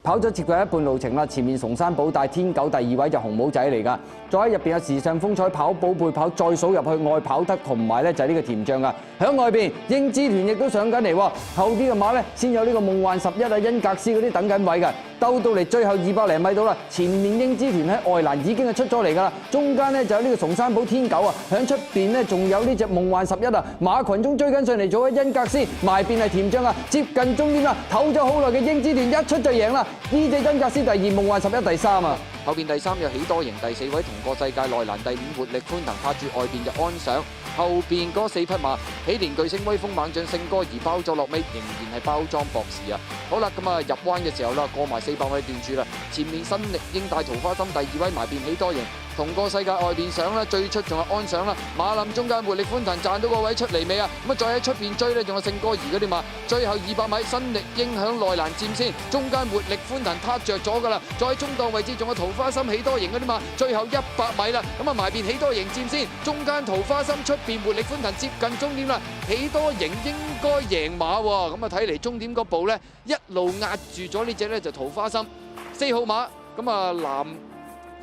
跑咗接近一半路程啦。前面崇山寶帶天狗第2位就紅帽仔嚟㗎。再喺入邊有時尚風采跑寶貝跑，再數入去愛跑得同埋咧就係呢個甜醬㗎。響外邊英姿團亦都上緊嚟喎，後啲嘅馬咧先有呢個夢幻11啊、恩格斯嗰啲等緊位㗎。鬥到嚟最後200零米到啦，前面英姿團喺外欄已經係出咗嚟㗎啦，中間咧就有呢個崇山寶天狗啊，響出邊咧仲有呢隻夢幻11啊，馬群中追緊上嚟做咗恩格斯，埋邊係甜醬啊，接近終點啦，唞咗好耐嘅英姿團一出就贏啦，呢隻恩格斯第2，夢幻11第3啊。後邊第3有喜多贏，第4位同個世界，內欄第5活力寬騰，拍住外邊就安上。後邊嗰4匹馬，喜連巨星威風猛將勝哥而包咗落尾，仍然係包裝博士啊！好啦，咁啊入彎嘅時候啦，過埋400米段柱啦，前面新力英帶桃花心第2位埋邊喜多贏。同個世界外邊上啦，最出仲係安上啦，馬林中間活力寬騰賺到個位出嚟未啊？咁啊再喺出邊追呢，仲有勝哥兒嗰啲馬，最後200米新力英響內欄佔先，中間活力寬騰撻着咗噶啦，再喺中檔位置仲有桃花心喜多贏嗰啲馬，最後100米啦，咁啊埋邊喜多贏佔先，中間桃花心出邊活力寬騰接近終點啦，喜多贏應該贏馬喎，咁啊睇嚟終點嗰步呢，一路壓住咗呢隻呢，就桃花心4號馬，咁啊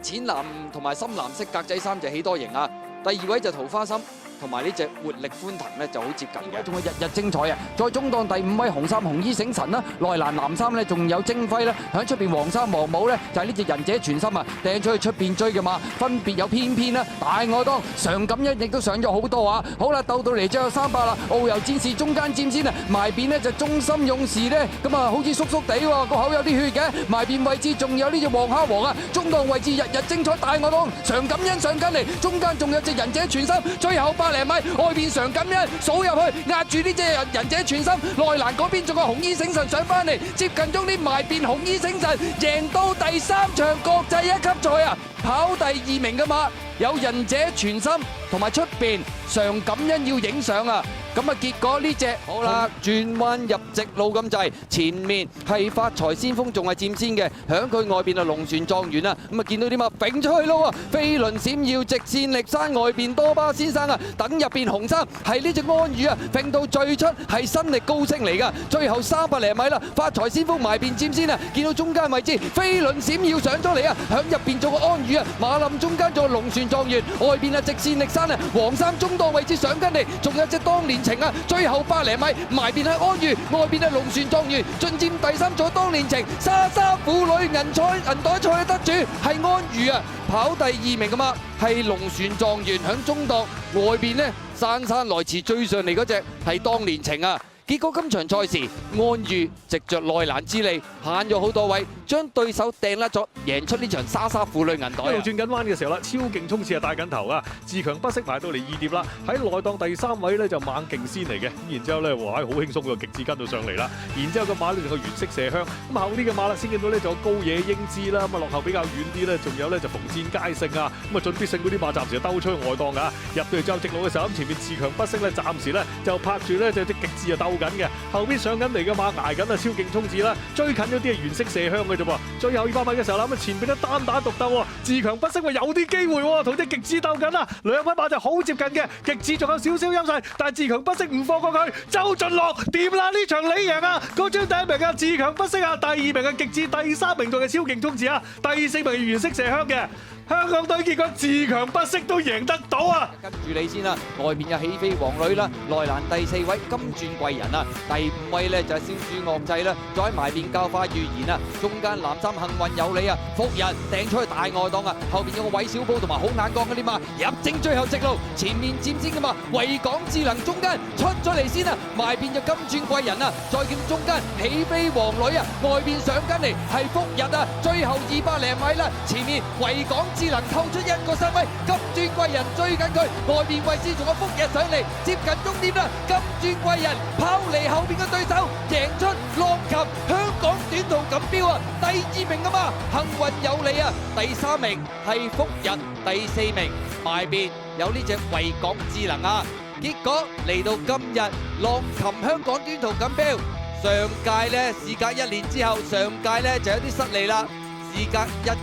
淺藍同埋深藍色格仔衫就喜多贏啊，第2位就桃花心。同埋呢隻活力寬騰咧就好接近嘅，仲係日日精彩啊！再中檔第5位紅衫紅衣醒神啦，內欄藍衫咧仲有精輝啦，響出邊黃衫黃帽咧就係呢隻仁者全心啊，掟出去出邊追嘅馬，分別有偏偏啦、大愛當、常感恩亦都上咗好多啊！好啦，鬥到嚟最後300啦，遨遊戰士中間佔先啊，埋邊呢就忠心勇士咧，咁啊好似縮縮地喎，個口有啲血嘅，埋邊位置仲有呢隻黃蝦王啊，中檔位置日日精彩大愛當、常感恩上緊嚟，中間仲有隻仁者全心，最後100零米，外邊常感恩數入去壓住呢隻仁者全心，內欄嗰邊仲有紅衣醒神上翻嚟，接近終點埋邊紅衣醒神贏到第3場國際1級賽啊！跑第2名嘅馬有仁者全心同埋出邊常感恩要影相啊！咁啊，結果呢隻好啦，轉彎入直路咁滯，前面係發財先鋒仲係佔先嘅，響佢外邊啊龍船狀元啊，咁啊見到啲馬揈出去咯喎，飛輪閃耀直線力山外邊多巴先生啊，等入邊紅衫係呢隻安宇啊，揈到最出係新力高升嚟噶，最後300零米啦，發財先鋒埋邊佔先啊，見到中間位置飛輪閃耀上咗嚟啊，響入邊做個安宇啊，馬林中間做個龍船狀元，外邊啊直線力山啊，黃衫中檔位置上緊嚟，仲有隻當年情啊，最後100零米埋邊係安宇，外邊係龍船狀元，進佔第3組當年情，莎莎婦女銀袋賽得主係安宇啊，跑第2名噶嘛，係龍船狀元響中檔，外邊呢姍姍來遲追上嚟嗰隻係當年情啊。結果今場賽事，安宇藉着內欄之利，限咗好多位，將對手掟甩咗，贏出呢場莎莎婦女銀袋。一路轉緊彎嘅時候啦，超勁衝刺啊帶緊頭啊，自強不息埋到嚟2碟啦，喺內檔第3位咧就猛勁先嚟嘅，咁然之後咧哇好輕鬆個極致跟到上嚟啦，然之後個馬咧就個原色麝香，咁後啲嘅馬啦先見到咧就有高野英姿啦，咁啊落後比較遠啲咧，仲有咧就逢戰佳勝啊，咁啊進必勝嗰啲馬暫時就兜出去外檔㗎，入到嚟最後直路嘅時候，咁前面自強不息咧暫時咧就拍住咧就啲極致啊鬥緊嘅，後邊上緊嚟嘅馬捱緊啊超勁衝刺啦，追近咗啲係原色麝香嘅啫噃，最後200米嘅時候啦，咁前邊咧單打獨鬥喎，自強不息喎有啲機會喎，同啲極致鬥緊啊，兩匹馬就好接近嘅，極致仲有少少優勢，但係自強不息唔放過佢，周俊樂掂啦呢場你贏啊，嗰張第1名啊自強不息啊，第2名嘅極致，第3名仲係超勁衝刺啊，第4名係原色麝香嘅。香港隊結果自強不息都贏得到啊！跟住你先啦，外面有起飛王女啦，內欄第4位金鑽貴人啊，第5位咧就係燒豬惡制啦，再喺埋邊教化預言啊，中間藍衫幸運有你啊，福人掟出去大外檔啊，後邊有個韋小寶同埋好眼光嗰啲馬入正最後直路，前面佔先噶嘛，維港智能中間出咗嚟先啊，埋邊就金鑽貴人啊，再見中間起飛王女啊，外邊上緊嚟係福日啊，最後200零米啦，前面維港智能透出1個身位，金鑽貴人追緊佢，外邊位置仲有福日上嚟，接近終點啦！金鑽貴人拋離後邊嘅對手，贏出浪琴香港短途錦標啊！第2名啊嘛，幸運有你啊！第3名係福日，第4名埋邊有呢隻維港智能啊！結果嚟到今日浪琴香港短途錦標，上屆呢事隔1年之後，上屆呢就有啲失利啦，事隔1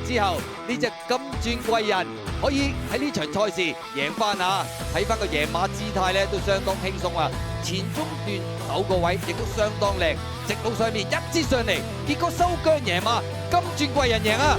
季之後，呢隻金鑽貴人可以喺呢場賽事贏翻啊！睇翻個贏馬姿態咧，都相當輕鬆啊！前中段首個位亦都相當靚，直路上面一支上嚟，結果收姜贏馬，金鑽貴人贏啊！